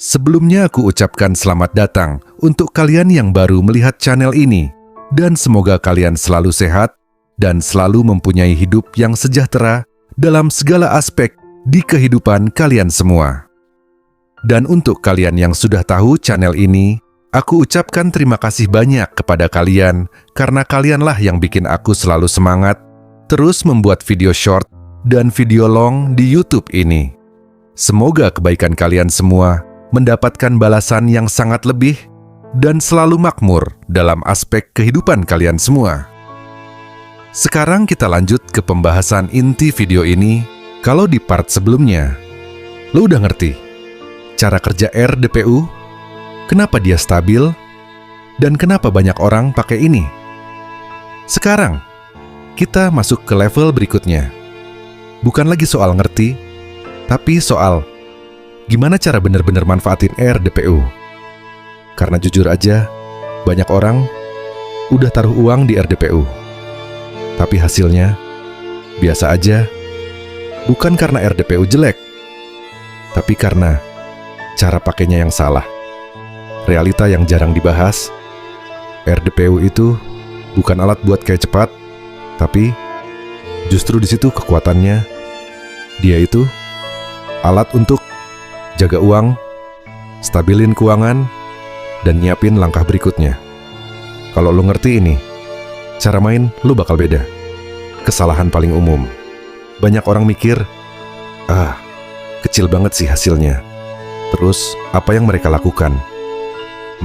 Sebelumnya aku ucapkan selamat datang untuk kalian yang baru melihat channel ini, dan semoga kalian selalu sehat dan selalu mempunyai hidup yang sejahtera dalam segala aspek di kehidupan kalian semua. Dan untuk kalian yang sudah tahu channel ini, aku ucapkan terima kasih banyak kepada kalian karena kalianlah yang bikin aku selalu semangat terus membuat video short dan video long di YouTube ini. Semoga kebaikan kalian semua mendapatkan balasan yang sangat lebih dan selalu makmur dalam aspek kehidupan kalian semua. Sekarang kita lanjut ke pembahasan inti video ini. Kalau di part sebelumnya, lo udah ngerti cara kerja RDPU, kenapa dia stabil, dan kenapa banyak orang pakai ini. Sekarang, kita masuk ke level berikutnya. Bukan lagi soal ngerti, tapi soal gimana cara benar-benar manfaatin RDPU. Karena jujur aja, banyak orang udah taruh uang di RDPU. Tapi hasilnya biasa aja, bukan karena RDPU jelek, tapi karena cara pakainya yang salah. Realita yang jarang dibahas, RDPU itu bukan alat buat kayak cepat, tapi justru di situ kekuatannya. Dia itu alat untuk jaga uang, stabilin keuangan, dan nyiapin langkah berikutnya. Kalau lo ngerti ini, cara main lo bakal beda. Kesalahan paling umum, banyak orang mikir, kecil banget sih hasilnya. Terus, apa yang mereka lakukan?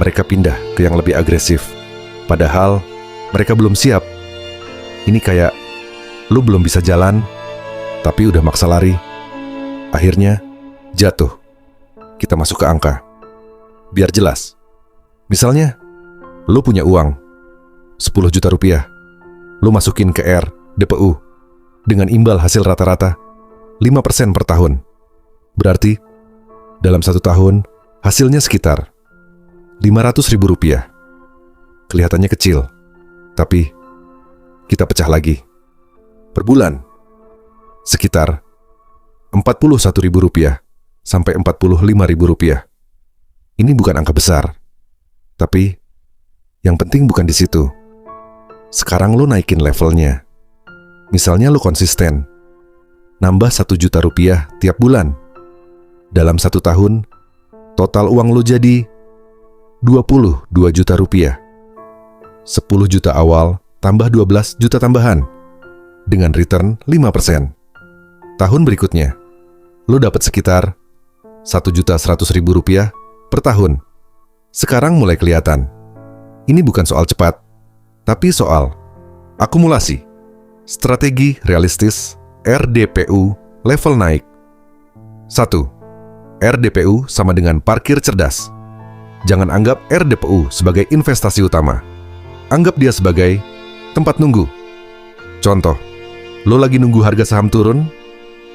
Mereka pindah ke yang lebih agresif. Padahal, mereka belum siap. Ini kayak, lu belum bisa jalan, tapi udah maksa lari. Akhirnya, jatuh. Kita masuk ke angka. Biar jelas. Misalnya, lu punya uang 10 juta rupiah. Lu masukin ke RDPU dengan imbal hasil rata-rata 5% per tahun. Berarti, dalam 1 tahun, hasilnya sekitar 500.000 rupiah. Kelihatannya kecil, tapi kita pecah lagi. Per bulan, sekitar 41.000 rupiah sampai 45.000 rupiah. Ini bukan angka besar, tapi yang penting bukan di situ. Sekarang lo naikin levelnya. Misalnya lo konsisten, nambah 1 juta rupiah tiap bulan. Dalam 1 tahun, total uang lo jadi 22 juta rupiah. 10 juta awal tambah 12 juta tambahan dengan return 5%. Tahun berikutnya, lo dapat sekitar 1.100.000 rupiah per tahun. Sekarang mulai kelihatan. Ini bukan soal cepat, tapi soal akumulasi. Strategi realistis RDPU level naik. 1. RDPU sama dengan parkir cerdas. Jangan anggap RDPU sebagai investasi utama. Anggap dia sebagai tempat nunggu. Contoh, lo lagi nunggu harga saham turun,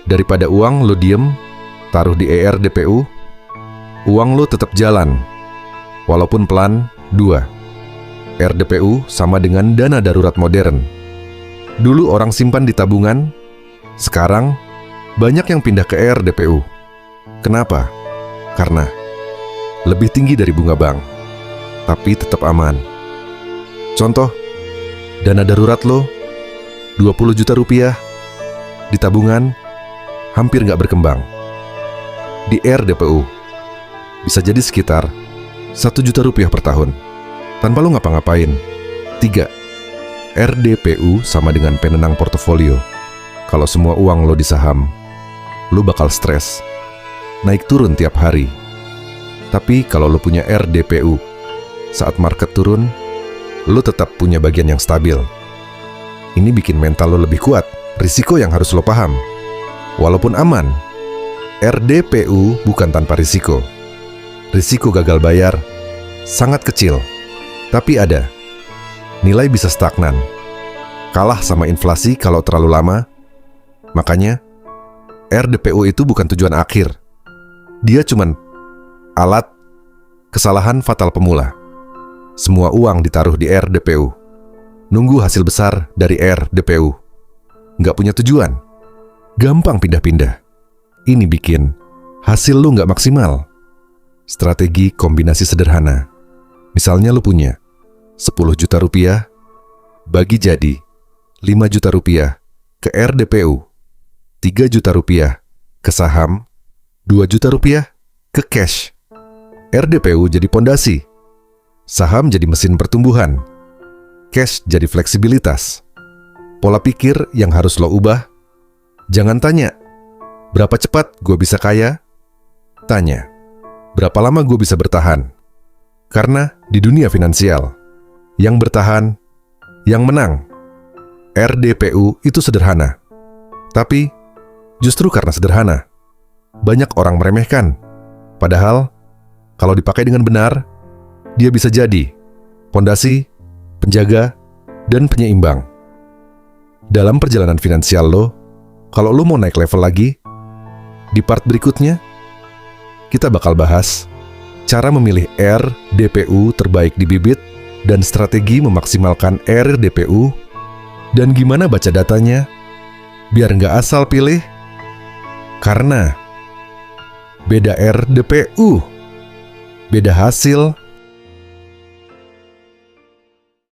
daripada uang lo diem, taruh di RDPU, uang lo tetap jalan, walaupun pelan. 2. RDPU sama dengan dana darurat modern. Dulu orang simpan di tabungan, sekarang banyak yang pindah ke RDPU. Kenapa? Karena lebih tinggi dari bunga bank, tapi tetap aman. Contoh, dana darurat lo 20 juta rupiah, di tabungan hampir nggak berkembang. Di RDPU bisa jadi sekitar 1 juta rupiah per tahun, tanpa lo ngapa-ngapain. 3. RDPU sama dengan penenang portofolio. Kalau semua uang lo di saham, lo bakal stres, naik turun tiap hari. Tapi kalau lo punya RDPU, saat market turun, lo tetap punya bagian yang stabil. Ini bikin mental lo lebih kuat, risiko yang harus lo paham. Walaupun aman, RDPU bukan tanpa risiko. Risiko gagal bayar sangat kecil, tapi ada. Nilai bisa stagnan, kalah sama inflasi kalau terlalu lama. Makanya, RDPU itu bukan tujuan akhir. Dia cuman alat. Kesalahan fatal pemula. Semua uang ditaruh di RDPU, nunggu hasil besar dari RDPU. Nggak punya tujuan, gampang pindah-pindah. Ini bikin hasil lu nggak maksimal. strategi kombinasi sederhana. Misalnya lu punya 10 juta rupiah, bagi jadi 5 juta rupiah ke RDPU, 3 juta rupiah ke saham, 2 juta rupiah ke cash. RDPU jadi pondasi, saham jadi mesin pertumbuhan, cash jadi fleksibilitas. Pola pikir yang harus lo ubah. Jangan tanya, berapa cepat gue bisa kaya? Tanya, berapa lama gue bisa bertahan? Karena di dunia finansial, yang bertahan, yang menang. RDPU itu sederhana. Tapi, justru karena sederhana, banyak orang meremehkan. Padahal, kalau dipakai dengan benar, dia bisa jadi pondasi, penjaga, dan penyeimbang. Dalam perjalanan finansial lo, kalau lo mau naik level lagi, di part berikutnya, kita bakal bahas cara memilih RDPU terbaik di bibit dan strategi memaksimalkan RDPU dan gimana baca datanya biar nggak asal pilih. Karena beda RDPU, beda hasil,